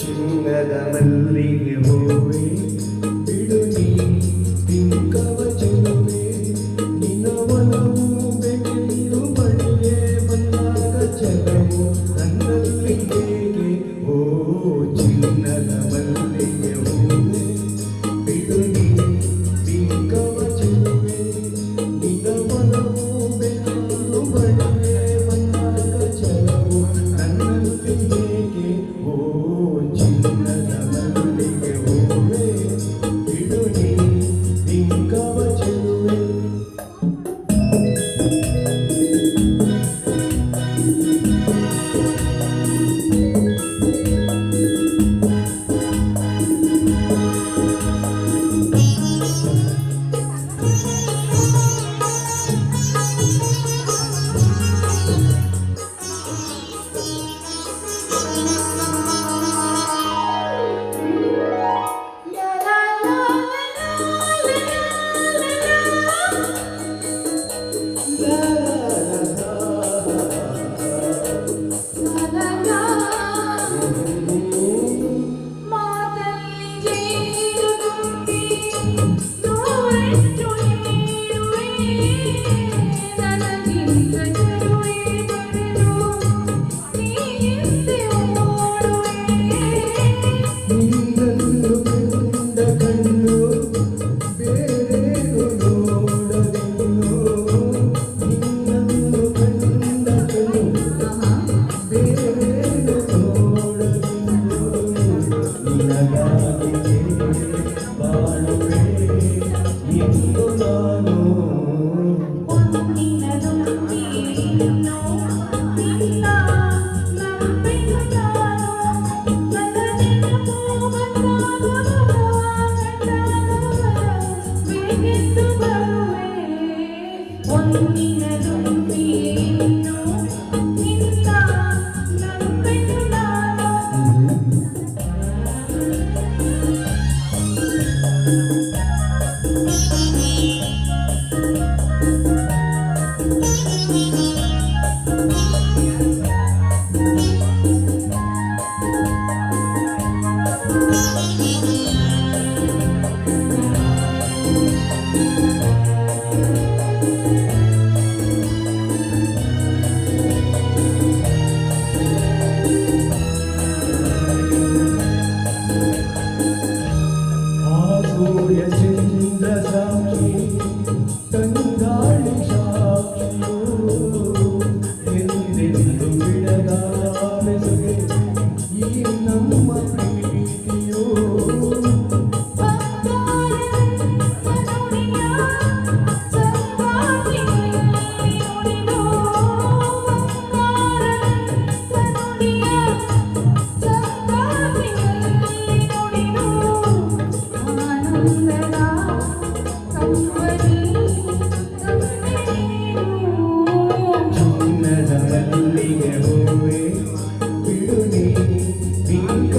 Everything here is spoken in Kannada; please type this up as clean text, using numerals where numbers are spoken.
ಚಿನ್ನದ ಮಲ್ಲಿಗೆ ಹೂವೆ ಬಿಡು ನೀ ಬಿಂಕವ ಚೆಲುವೆ ನಿನವನವು ಬೆಳೆಯು ಬಳಿಯೇ ಬಂದಾಗ ಚೆಲವು ನನ್ನಲ್ಲಿ ಹೇಗೆ ಓ ಚಿನ್ನದ ಮಲ್ಲಿಗೆ ಹೂವೆ ಬಿಡು ನೀ ಬಿಂಕವ ಚೆಲುವೆ ನಿನವನವು ಬೆಳೆಯು ಬಳಿಯೇ ಬಂದಾಗ ಚೆಲವು ನನ್ನಲ್ಲಿ ಹೇಗೆ ಓ ಚಿನ್ನದ ಮಲ್ಲಿಗೆ ಹೂವೆ ಬಿಡು ನೀ ಬಿಂಕವ ಚೆಲುವೆ ಸೂರ್ಯ ಚಂದ್ರ ಸಾಕ್ಷಿ ತಂಗಾಳಿ ಸಾಕ್ಷಿಯೋ ಎಂದೆಂದು ಬಿಡದ ಬೆಸುಗೆ ಈ ನಮ್ಮ ಪ್ರೀತಿಯೋ ಚಿನ್ನದ ಮಲ್ಲಿಗೆ ಹೂವೆ ಬಿಡು ನೀ ಬಿಂಕ